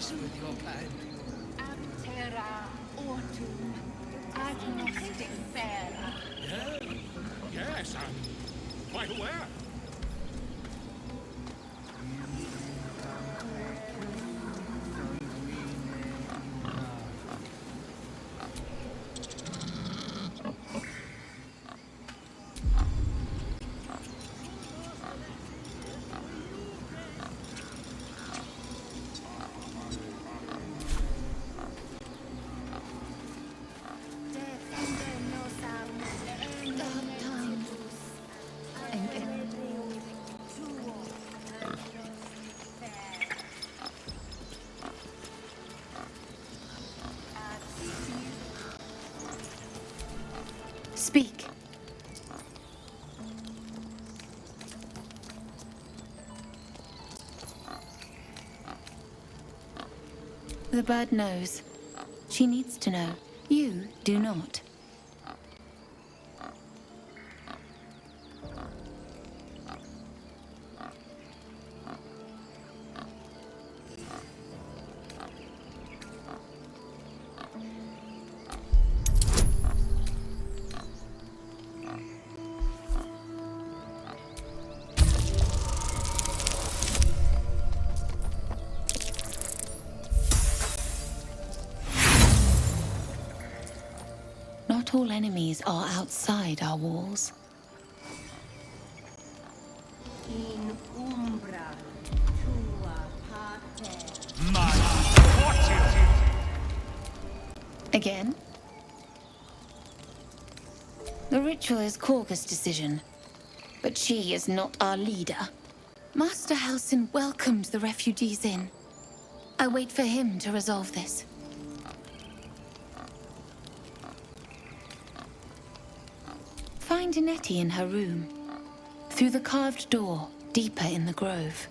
us with your kind. Terra autum agnostifera. Yes, I'm quite aware. Speak. The bird knows. She needs to know. You do not. Not all enemies are outside our walls. In umbra tua pater. Again? The ritual is Korga's decision, but she is not our leader. Master Halsin welcomed the refugees in. I wait for him to resolve this. Find Nettie in her room, through the carved door, deeper in the grove.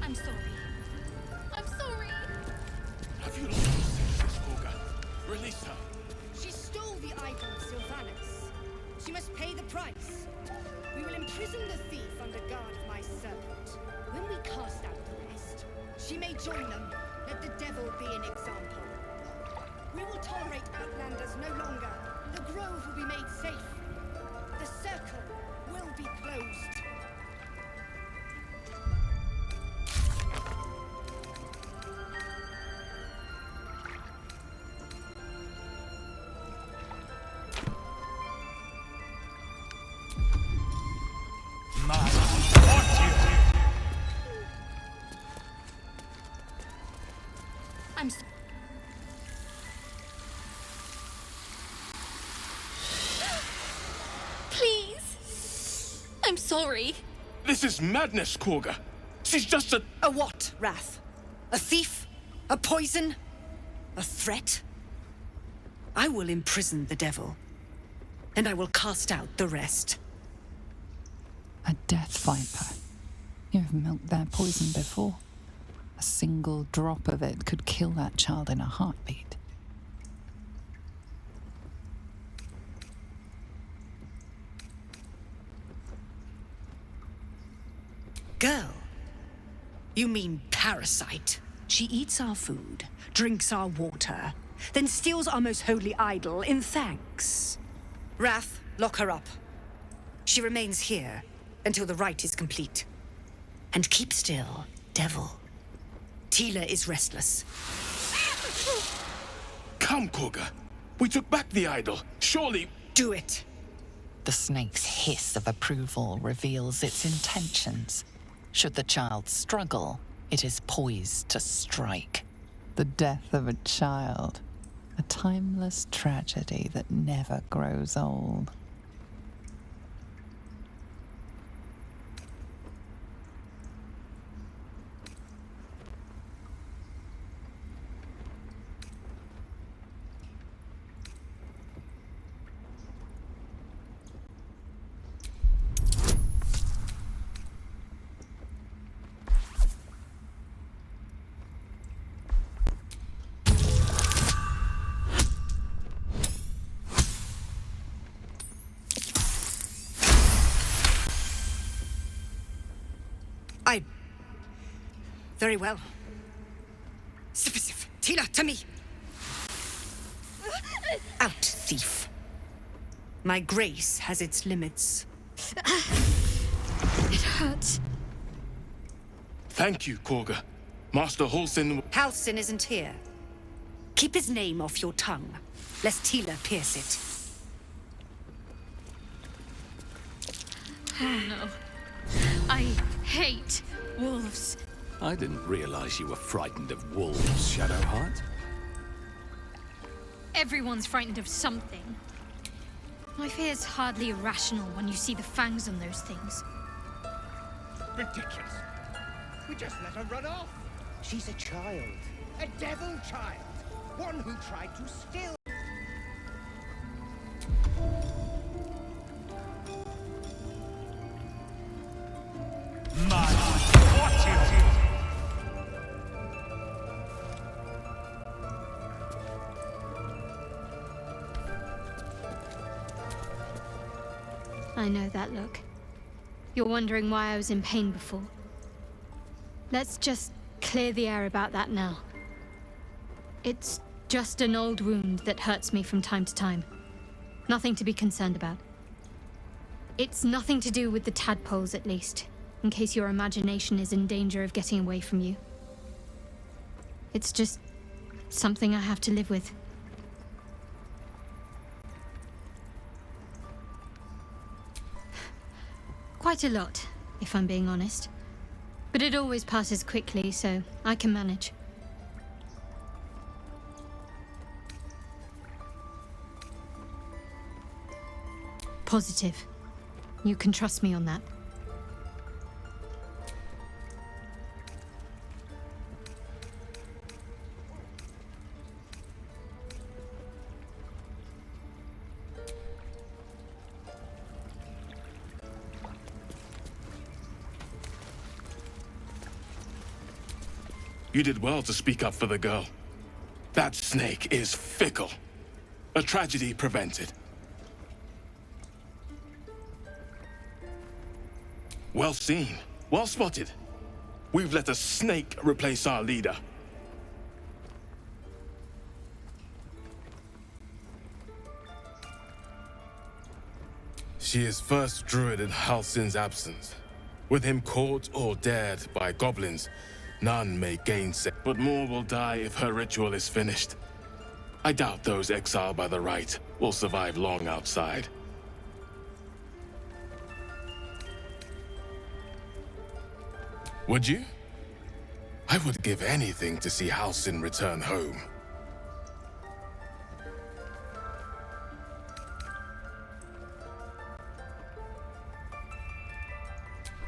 I'm sorry. I'm sorry. Have you lost your senses, Olga? Release her. She stole the idol of Sylvanus. She must pay the price. We will imprison the thief under guard of my servant. When we cast out the rest, she may join them. Let the devil be an example. We will tolerate outlanders no longer. The grove will be made safe. The circle will be closed. I'm Please. I'm sorry. This is madness, Korga. She's just a... A what, Wrath? A thief? A poison? A threat? I will imprison the devil, and I will cast out the rest. A death viper. You've milked their poison before. A single drop of it could kill that child in a heartbeat. Girl? You mean parasite? She eats our food, drinks our water, then steals our most holy idol in thanks. Wrath, lock her up. She remains here until the rite is complete. And keep still, devil. Tila is restless. Come, Korga. We took back the idol. Surely... Do it. The snake's hiss of approval reveals its intentions. Should the child struggle, it is poised to strike. The death of a child. A timeless tragedy that never grows old. Very well. Sif, Tila, to me! Out, thief. My grace has its limits. It hurts. Thank you, Korga. Master Halsin. Halsin isn't here. Keep his name off your tongue, lest Tila pierce it. Oh no. I hate wolves. I didn't realize you were frightened of wolves, Shadowheart. Everyone's frightened of something. My fear's hardly irrational when you see the fangs on those things. Ridiculous. We just let her run off. She's a child. A devil child. One who tried to steal. I know that look. You're wondering why I was in pain before. Let's just clear the air about that now. It's just an old wound that hurts me from time to time. Nothing to be concerned about. It's nothing to do with the tadpoles, at least, in case your imagination is in danger of getting away from you. It's just something I have to live with. Quite a lot, if I'm being honest. But it always passes quickly, so I can manage. Positive. You can trust me on that. You did well to speak up for the girl. That snake is fickle. A tragedy prevented. Well seen. Well spotted. We've let a snake replace our leader. She is first druid in Halsin's absence. With him caught or dared by goblins, none may gainsay. But more will die if her ritual is finished. I doubt those exiled by the right will survive long outside. Would you? I would give anything to see Halsin return home.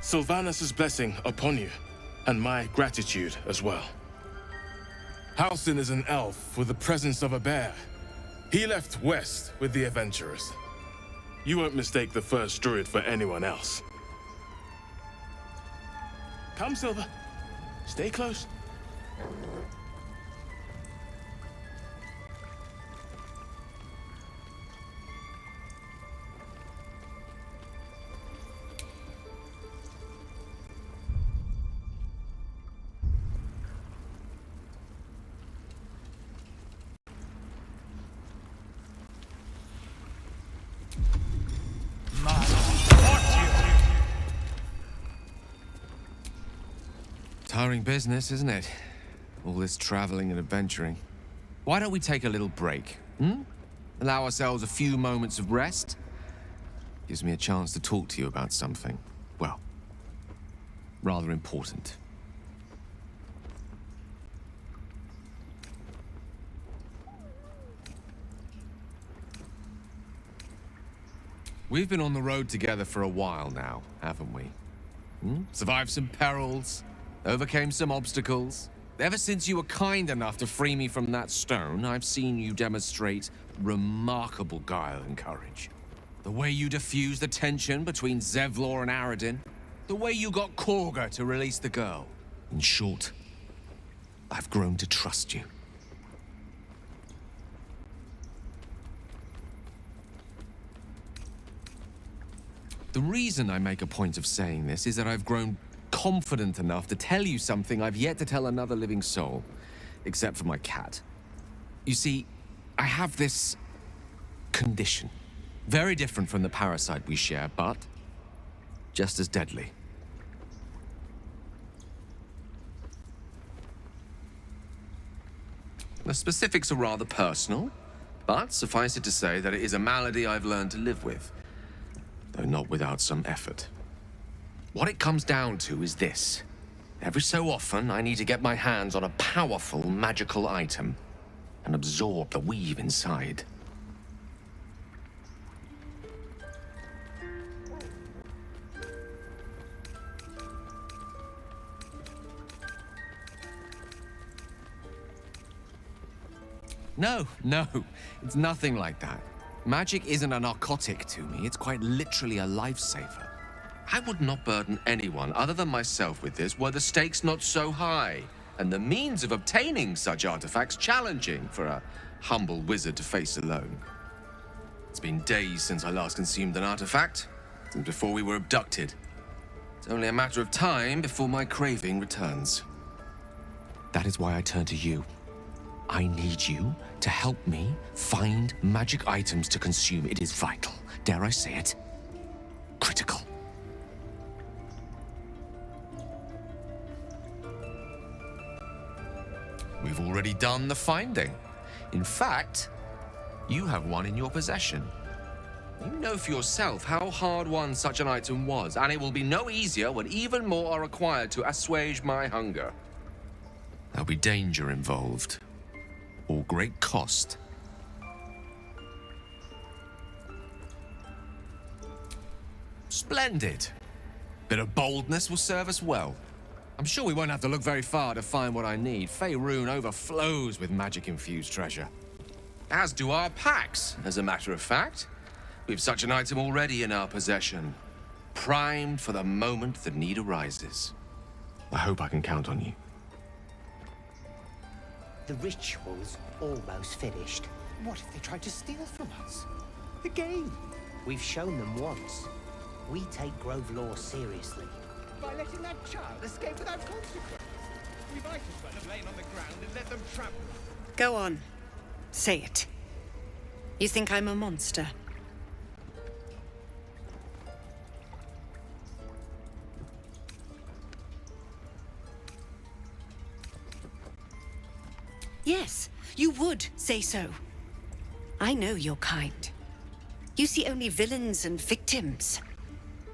Sylvanus' blessing upon you, and my gratitude as well. Halsin is an elf with the presence of a bear. He left west with the adventurers. You won't mistake the first druid for anyone else. Come, Silver. Stay close. Tiring business, isn't it? All this traveling and adventuring. Why don't we take a little break, hmm? Allow ourselves a few moments of rest? Gives me a chance to talk to you about something, well, rather important. We've been on the road together for a while now, haven't we? Survived some perils, overcame some obstacles. Ever since you were kind enough to free me from that stone, I've seen you demonstrate remarkable guile and courage. The way you diffused the tension between Zevlor and Aradin. The way you got Korga to release the girl. In short, I've grown to trust you. The reason I make a point of saying this is that I've grown confident enough to tell you something I've yet to tell another living soul, except for my cat. You see, I have this condition. Very different from the parasite we share, but just as deadly. The specifics are rather personal, but suffice it to say that it is a malady I've learned to live with, though not without some effort. What it comes down to is this. Every so often, I need to get my hands on a powerful magical item and absorb the weave inside. No, it's nothing like that. Magic isn't a narcotic to me, it's quite literally a lifesaver. I would not burden anyone other than myself with this were the stakes not so high, and the means of obtaining such artifacts challenging for a humble wizard to face alone. It's been days since I last consumed an artifact, since before we were abducted. It's only a matter of time before my craving returns. That is why I turn to you. I need you to help me find magic items to consume. It is vital. Dare I say it? Critical. We've already done the finding. In fact, you have one in your possession. You know for yourself how hard-won such an item was, and it will be no easier when even more are required to assuage my hunger. There'll be danger involved, or great cost. Splendid. Bit of boldness will serve us well. I'm sure we won't have to look very far to find what I need. Faerun overflows with magic-infused treasure. As do our packs, as a matter of fact. We've such an item already in our possession, primed for the moment the need arises. I hope I can count on you. The ritual's almost finished. What if they tried to steal from us? Again? We've shown them once. We take Grove law seriously. By letting that child escape without consequence. We might as well have lain on the ground and let them trample. Go on. Say it. You think I'm a monster? Yes, you would say so. I know your kind. You see only villains and victims.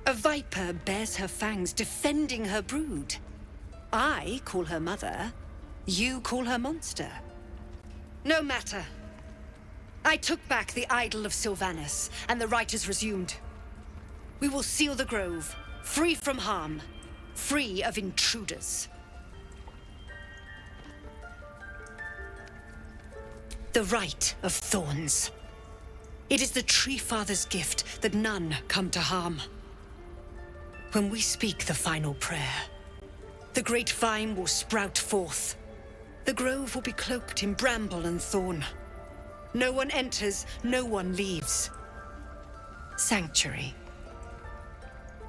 A viper bears her fangs defending her brood. I call her mother. You call her monster. No matter. I took back the idol of Sylvanas, and the rite is resumed. We will seal the grove, free from harm, free of intruders. The Rite of Thorns. It is the Tree Father's gift that none come to harm. When we speak the final prayer, the great vine will sprout forth. The grove will be cloaked in bramble and thorn. No one enters, no one leaves. Sanctuary.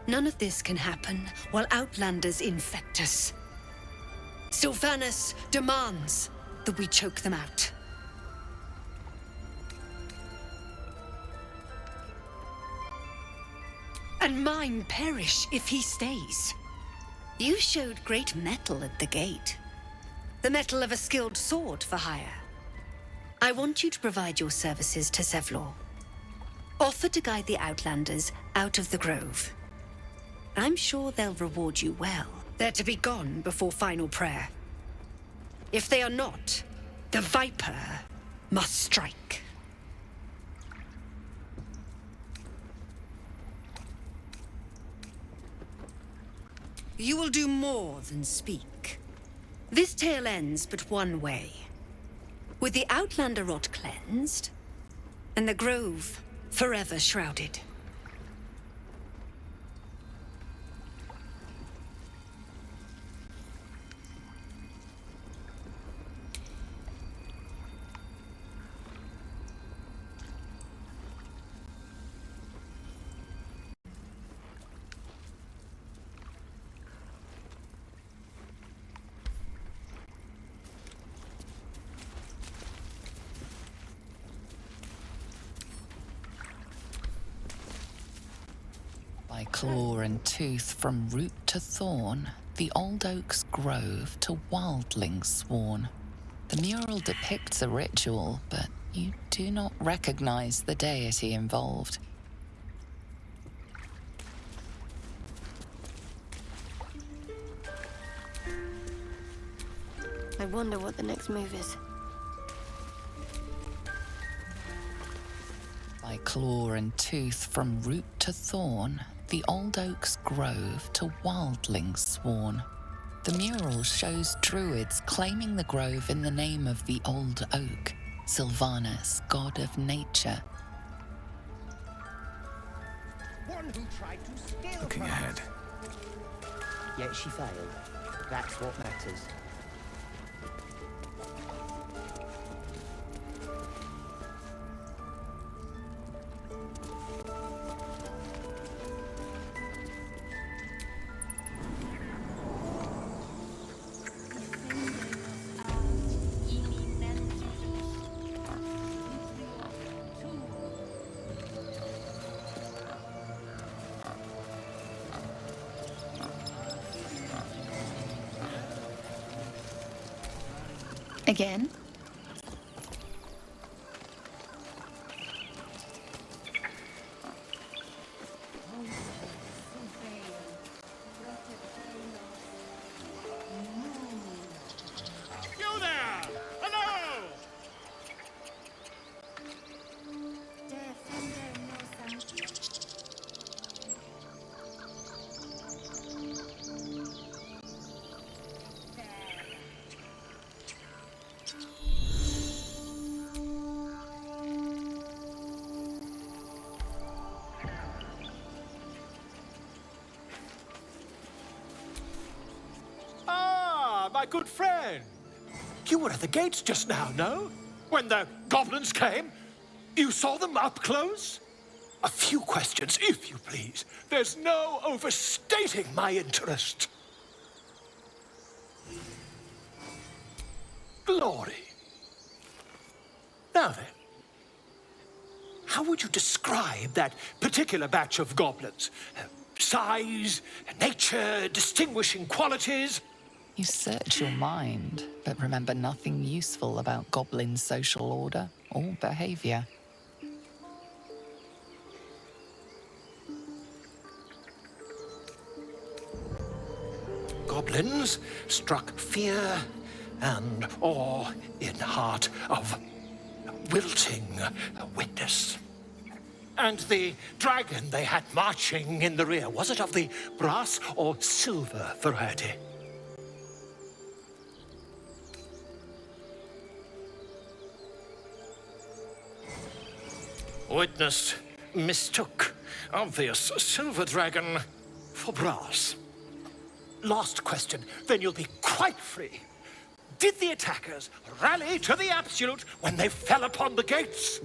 None of this can happen while Outlanders infect us. Sylvanas demands that we choke them out. And mine perish if he stays. You showed great mettle at the gate. The mettle of a skilled sword for hire. I want you to provide your services to Zevlor. Offer to guide the Outlanders out of the grove. I'm sure they'll reward you well. They're to be gone before final prayer. If they are not, the Viper must strike. You will do more than speak. This tale ends but one way. With the Outlander rot cleansed, and the grove forever shrouded. claw and tooth from root to thorn, the old oak's grove to wildlings sworn. The mural depicts a ritual, but you do not recognize the deity involved. I wonder what the next move is. By claw and tooth from root to thorn, the old oak's grove to wildlings sworn. The mural shows druids claiming the grove in the name of the old oak, Sylvanus, god of nature. One who tried to steal Looking from ahead. us. Yet she failed. That's what matters. Again? You there! Hello! Ah, my good friend. You were at the gates just now, no? When the goblins came? You saw them up close? A few questions, if you please. There's no overstating my interest. Glory. Now then, how would you describe that particular batch of goblins? Size, nature, distinguishing qualities? You search your mind, but remember nothing useful about goblin social order or behavior. Goblins struck fear and awe in heart of wilting witness. And the dragon they had marching in the rear, was it of the brass or silver variety? Witness mistook obvious silver dragon for brass. Last question, then you'll be quite free. Did the attackers rally to the absolute when they fell upon the gates?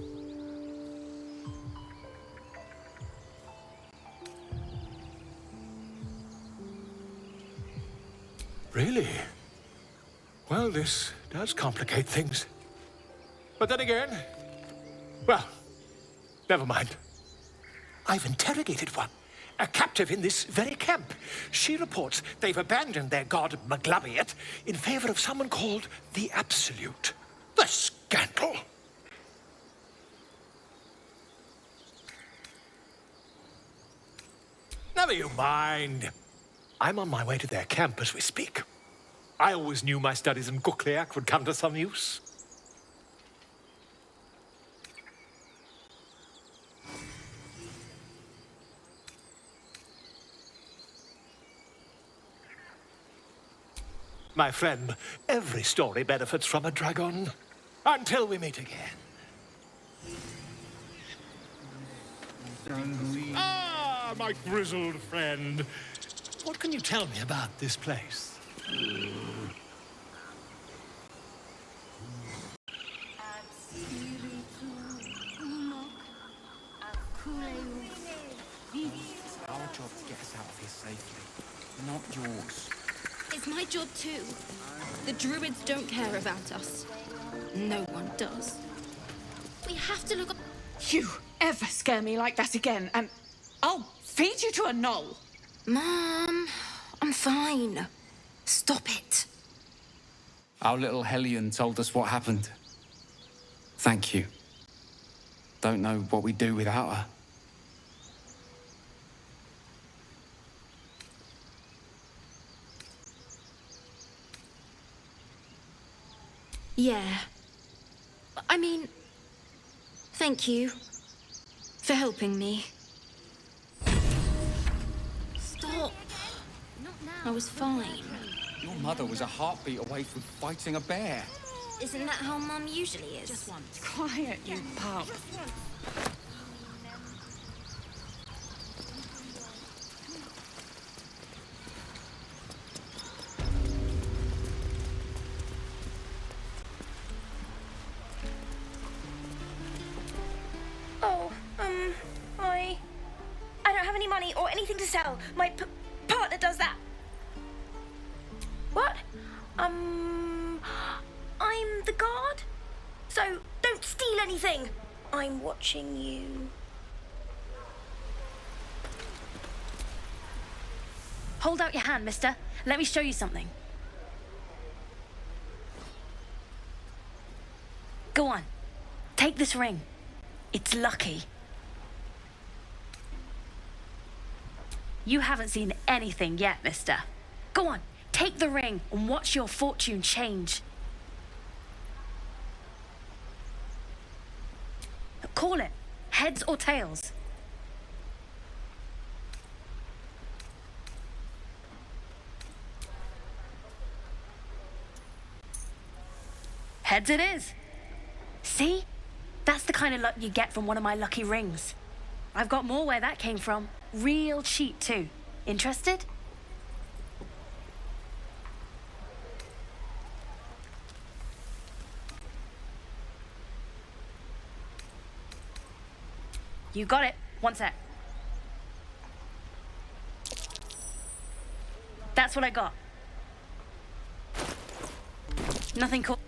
Really? Well, this does complicate things. But then again, well, never mind. I've interrogated one, a captive in this very camp. She reports they've abandoned their god Maglabiet in favor of someone called the Absolute. The scandal! Never you mind. I'm on my way to their camp as we speak. I always knew my studies in Gukleak would come to some use. My friend, every story benefits from a dragon. Until we meet again. Ah, my grizzled friend. What can you tell me about this place? Our job to get us out of here safely, not yours. It's my job too. The druids don't care about us. No one does. We have to look up. You ever scare me like that again, and I'll feed you to a knoll. Mom, I'm fine. Stop it. Our little Hellion told us what happened. Thank you. Don't know what we'd do without her. Yeah. I mean, thank you for helping me. Stop. I was fine. Your mother was a heartbeat away from fighting a bear. Isn't that how Mum usually is? Just once. Quiet, you pup. Oh, I don't have any money or anything to sell. My partner does that. What? I'm the guard. So don't steal anything. I'm watching you. Hold out your hand, mister. Let me show you something. Go on. Take this ring. It's lucky. You haven't seen anything yet, mister. Go on, take the ring and watch your fortune change. Call it. Heads or tails. Heads it is. See? That's the kind of luck you get from one of my lucky rings. I've got more where that came from. Real cheap, too. Interested? You got it. One sec. That's what I got. Nothing cool.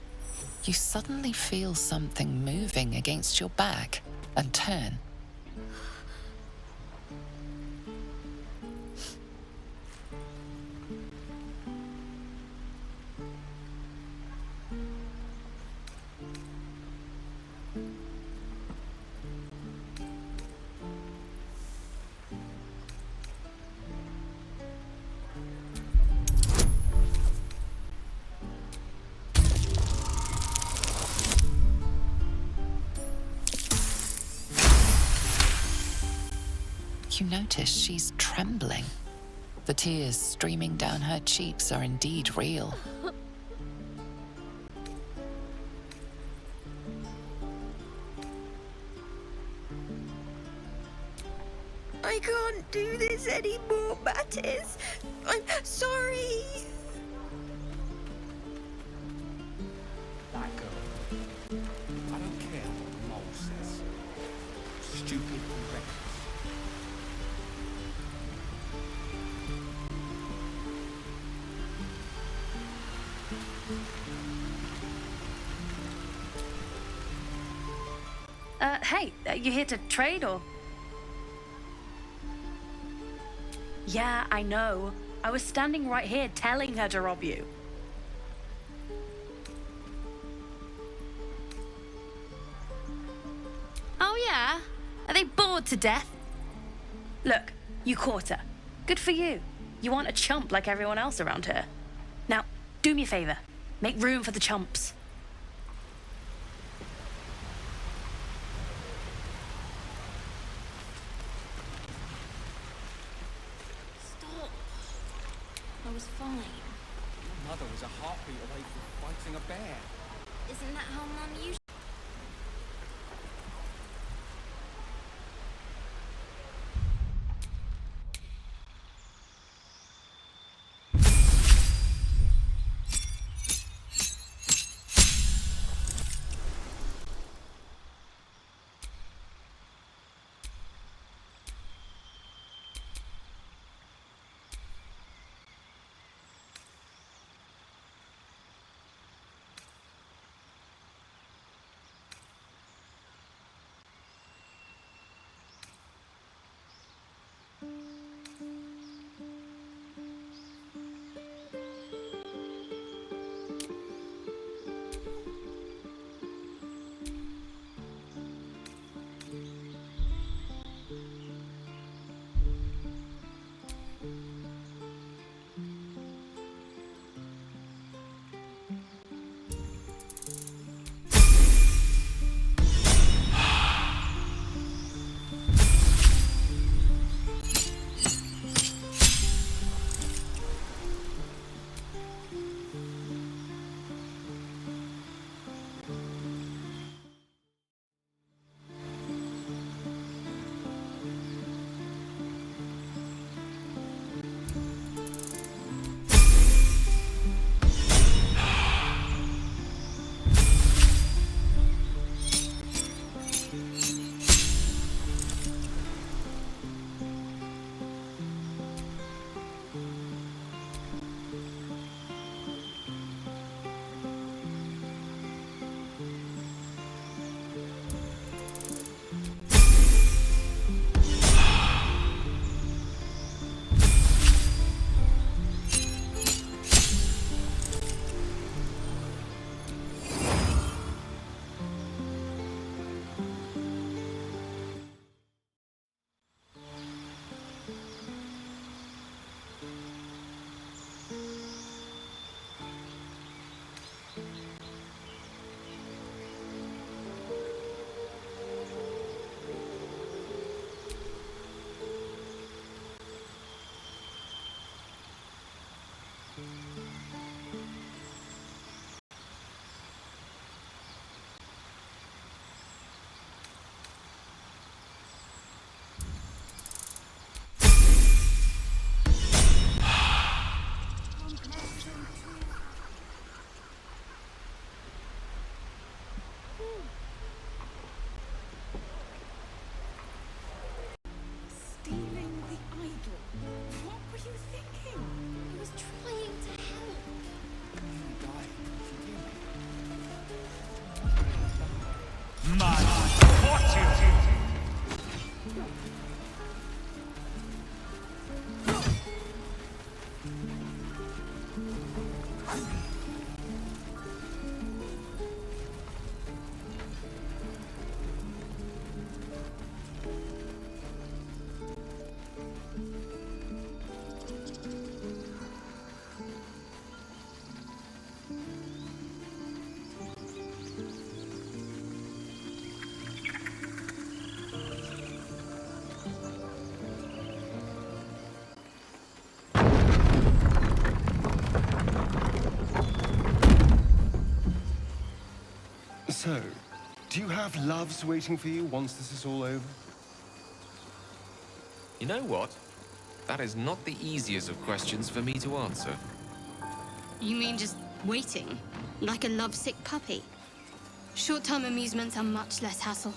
You suddenly feel something moving against your back and turn. You notice she's trembling. The tears streaming down her cheeks are indeed real. I can't do this anymore, Mattis. I'm sorry. That girl. I don't care what the mole says. Stupid and reckless. Hey, you here to trade or? Yeah, I know. I was standing right here telling her to rob you. Oh yeah? Are they bored to death? Look, you caught her. Good for you. You aren't a chump like everyone else around here. Now, do me a favor. Make room for the chumps. Stop. I was fine. Your mother was a heartbeat away from fighting a bear. Isn't that how Mum usually... So, do you have loves waiting for you once this is all over? You know what? That is not the easiest of questions for me to answer. You mean just waiting? Like a lovesick puppy? Short-term amusements are much less hassle.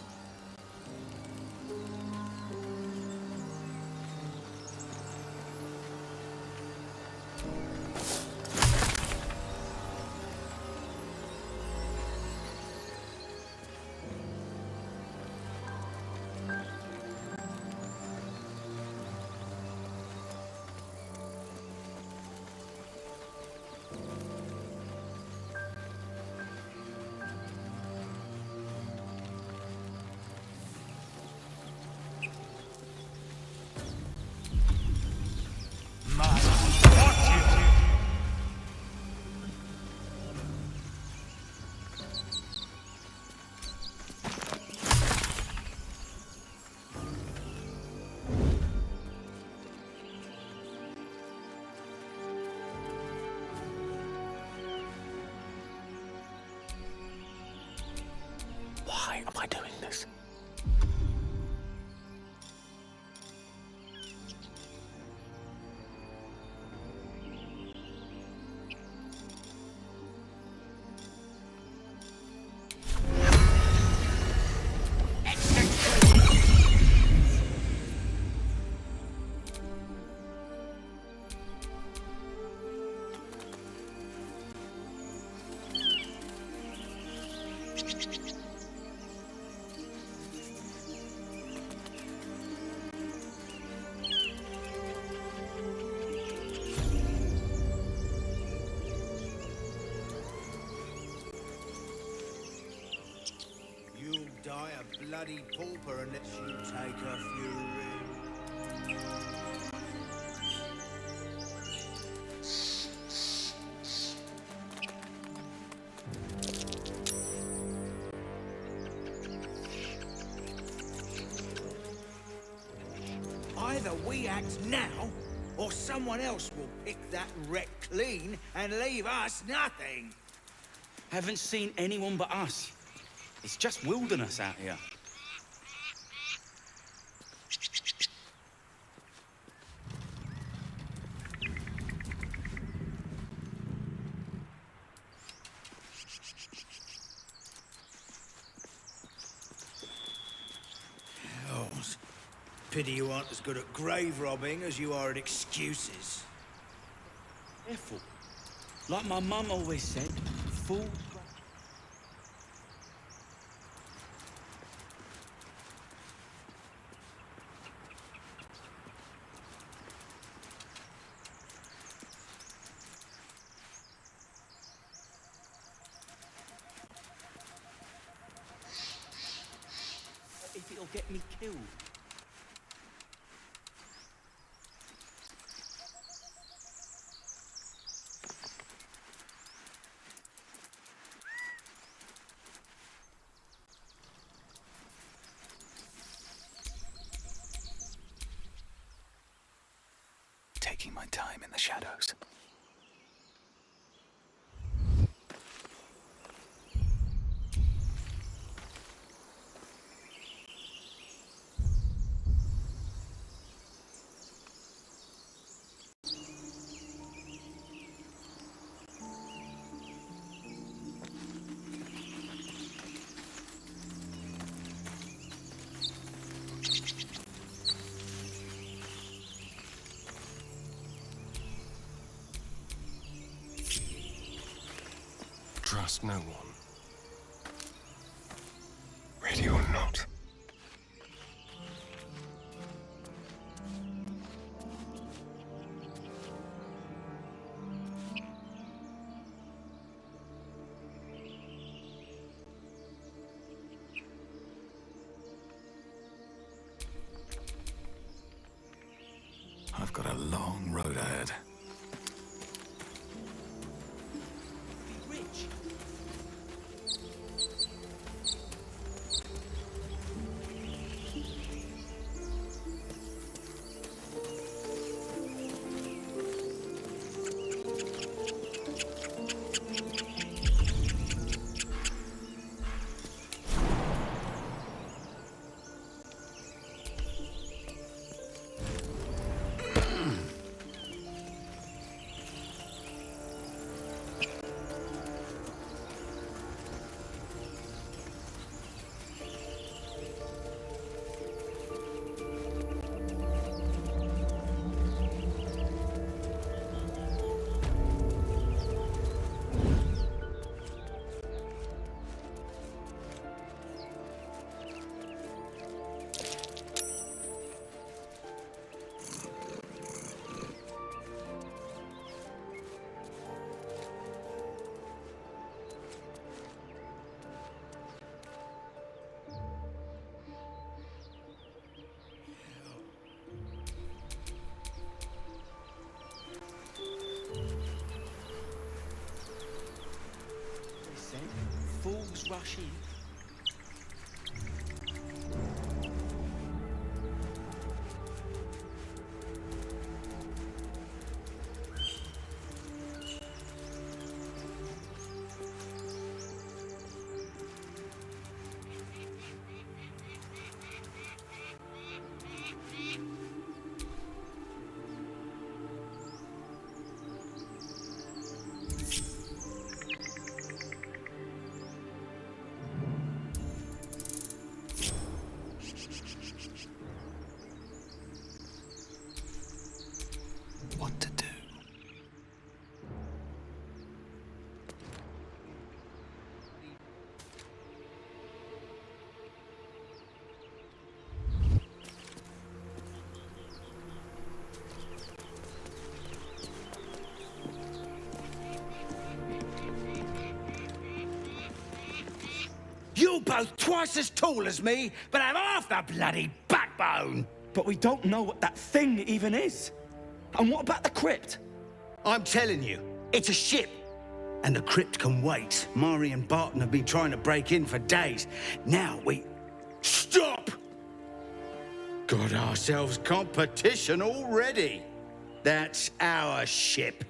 Why am I doing this? You'll die a bloody pauper unless you take a few rings. Either we act now, or someone else will pick that wreck clean and leave us nothing. Haven't seen anyone but us. It's just wilderness out here. Oh, pity you aren't as good at grave robbing as you are at excuses. Careful. Like my mum always said, fool. If it'll get me killed. Taking my time in the shadows. Trust no one. Ready or not. I've got a long road ahead. then. Fools rush in. What to do? You're both twice as tall as me, but have half the bloody backbone! But we don't know what that thing even is. And what about the crypt? I'm telling you, it's a ship. And the crypt can wait. Mari and Barton have been trying to break in for days. Now we... Stop! Got ourselves competition already. That's our ship.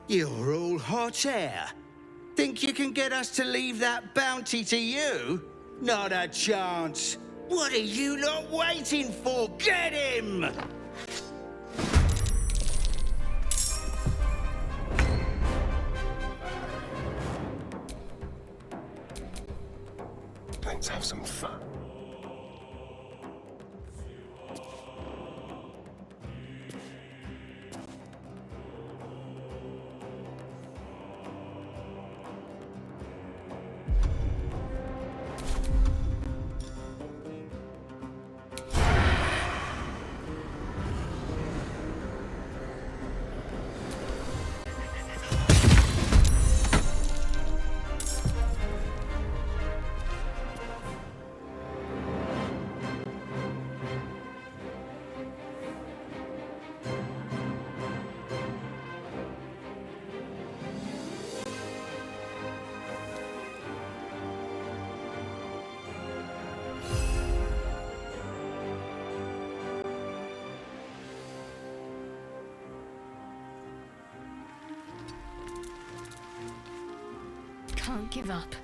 You're all hot air. Think you can get us to leave that bounty to you? Not a chance. What are you lot waiting for? Get him! Let's have some fun. Can't give up.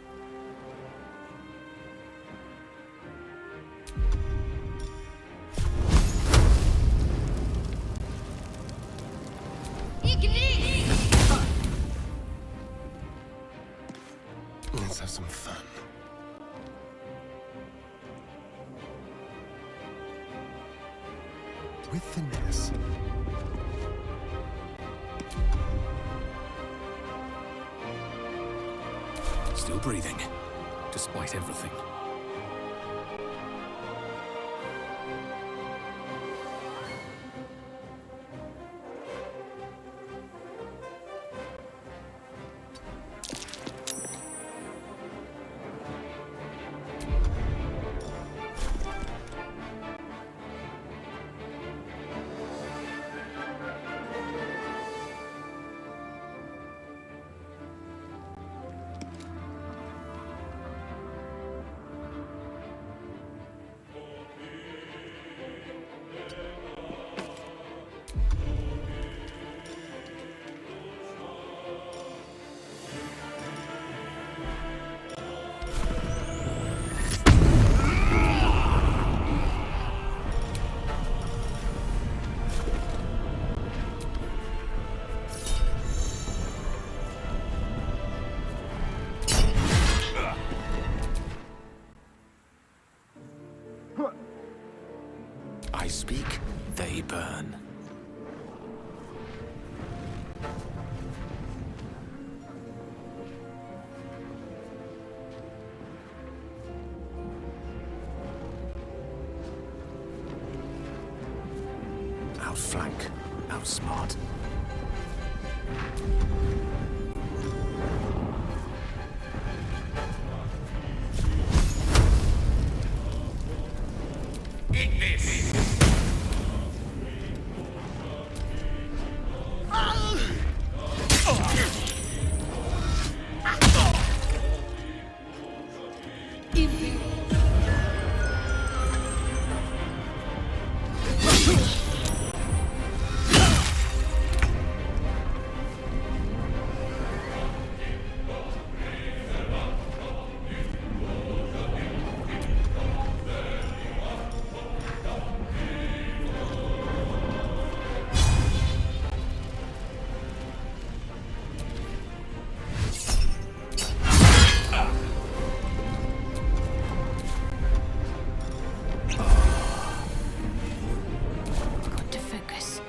Let's have some fun. With finesse. Still breathing, despite everything. I speak, they burn. Outflank, outsmart. Got to focus.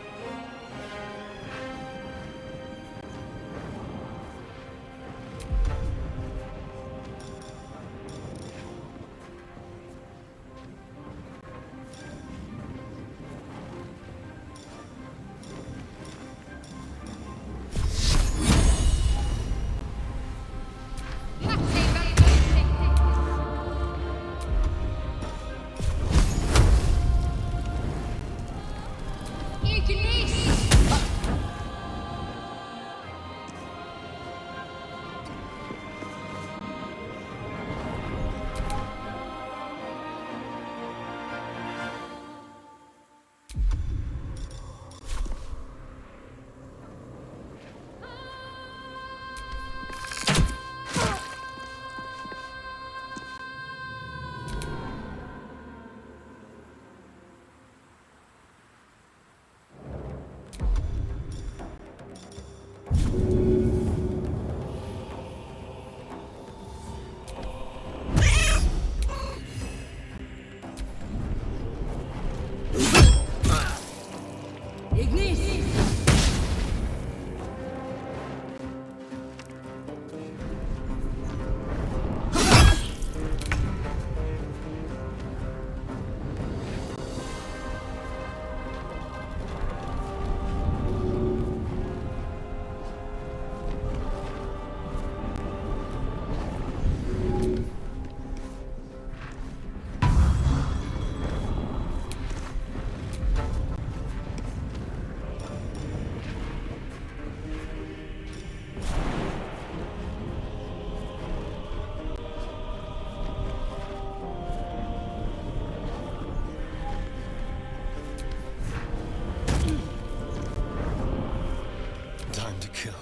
Time to kill.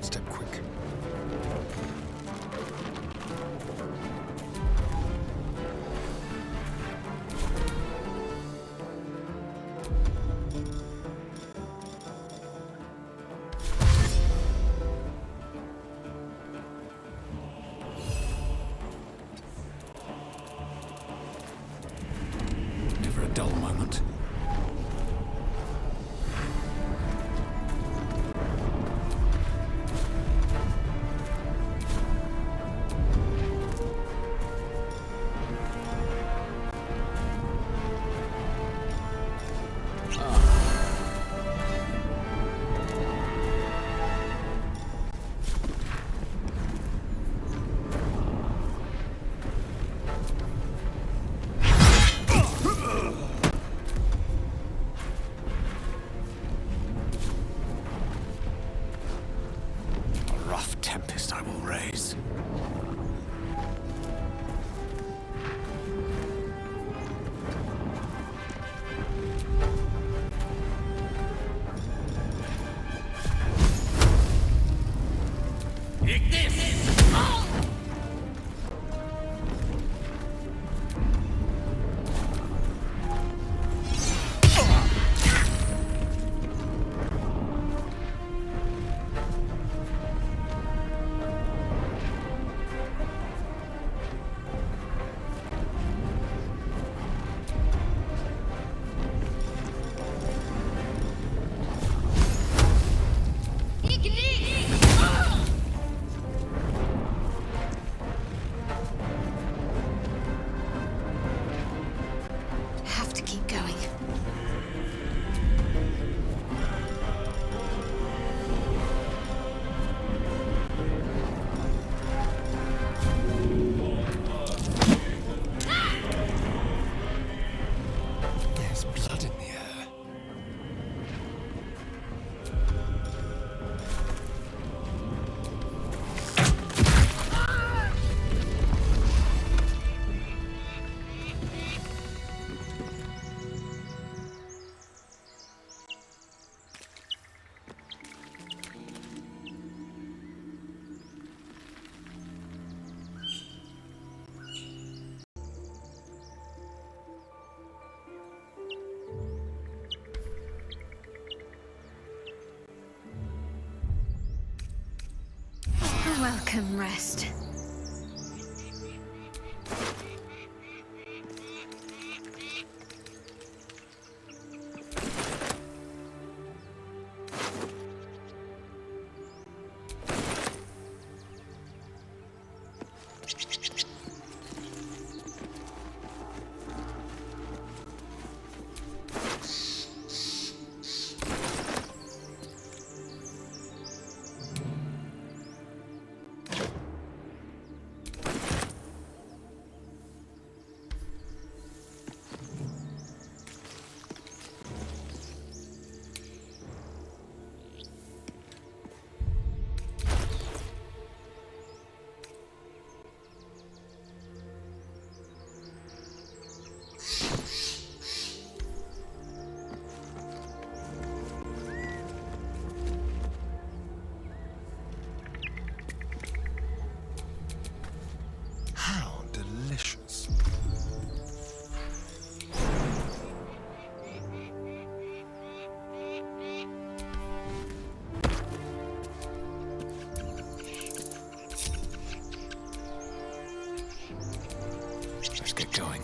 Step quick. Never a dull moment. welcome rest. How delicious. Let's get going.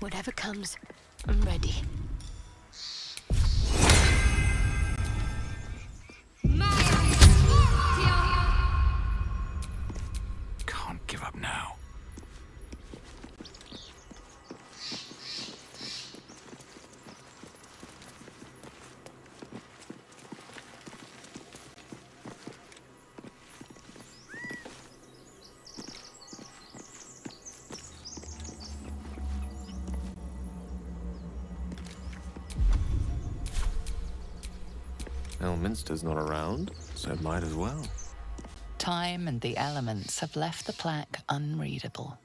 Whatever comes, I'm ready. Can't give up now. Elminster's not around, so might as well. Time and the elements have left the plaque unreadable.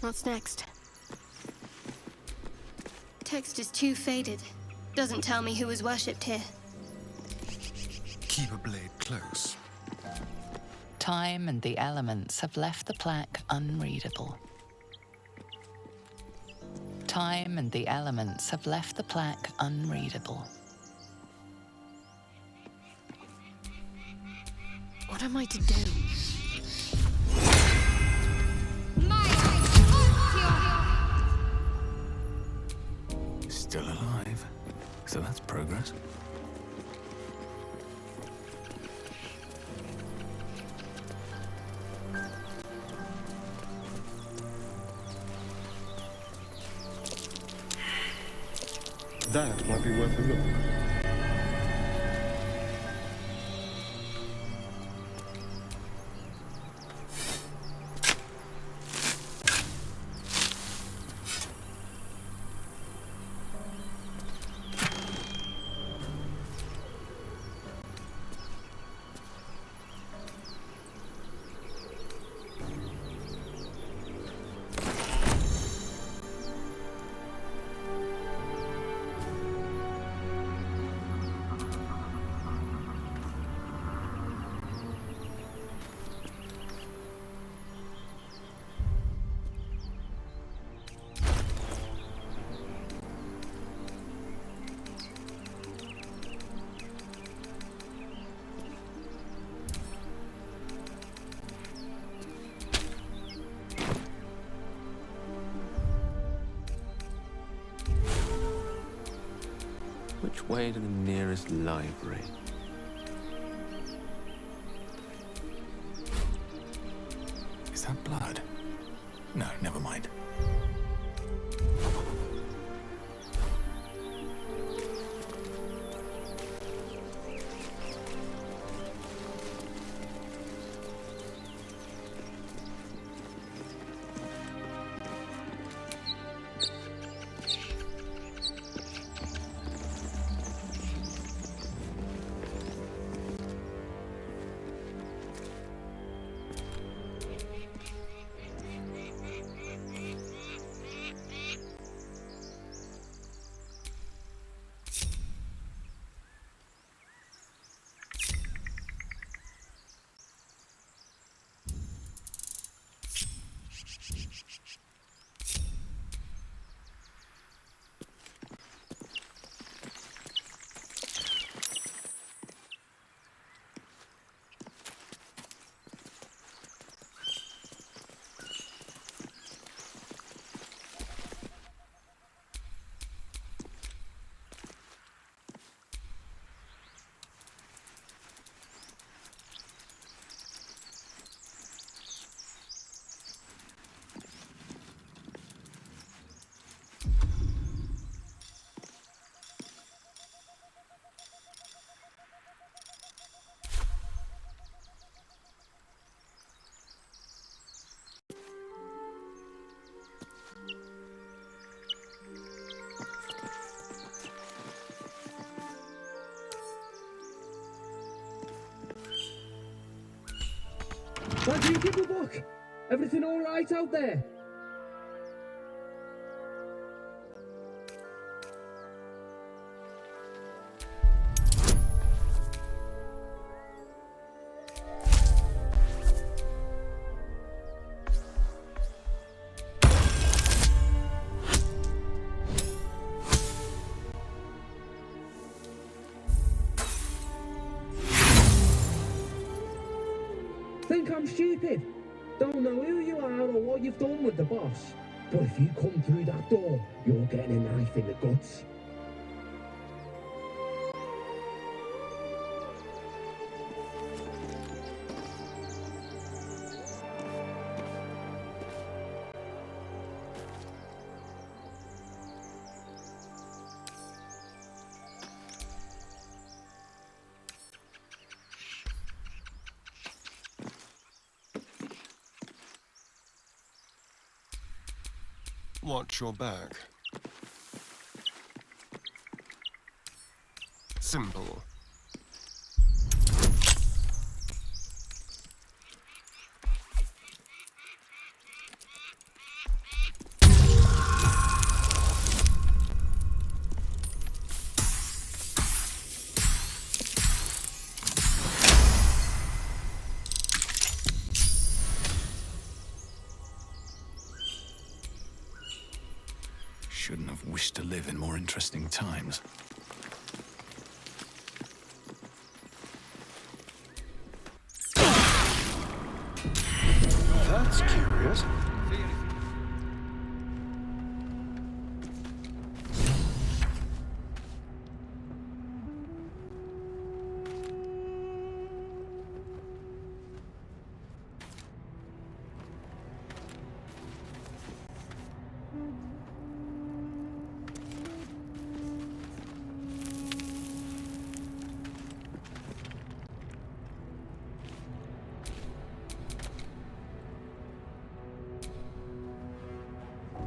What's next? Text is too faded. Doesn't tell me who was worshipped here. Keep a blade close. Time and the elements have left the plaque unreadable. Time and the elements have left the plaque unreadable. What am I to do? Still alive. So that's progress. That might be worth a look. way to the nearest library. Is that blood? No, never mind. What do you give a book? Everything all right out there? Think I'm stupid? Don't know who you are or what you've done with the boss. But if you come through that door, you're getting a knife in the guts. Watch your back. Simple. Shouldn't have wished to live in more interesting times. That's curious.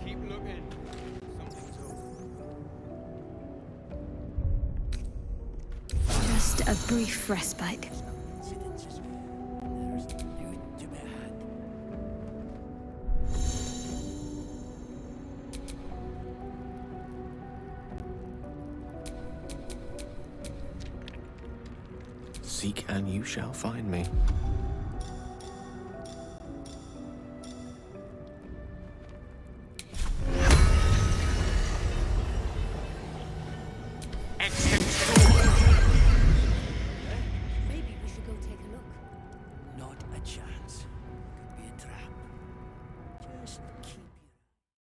Keep looking. Just a brief respite. Seek and you shall find me. Maybe we should go take a look. Not a chance.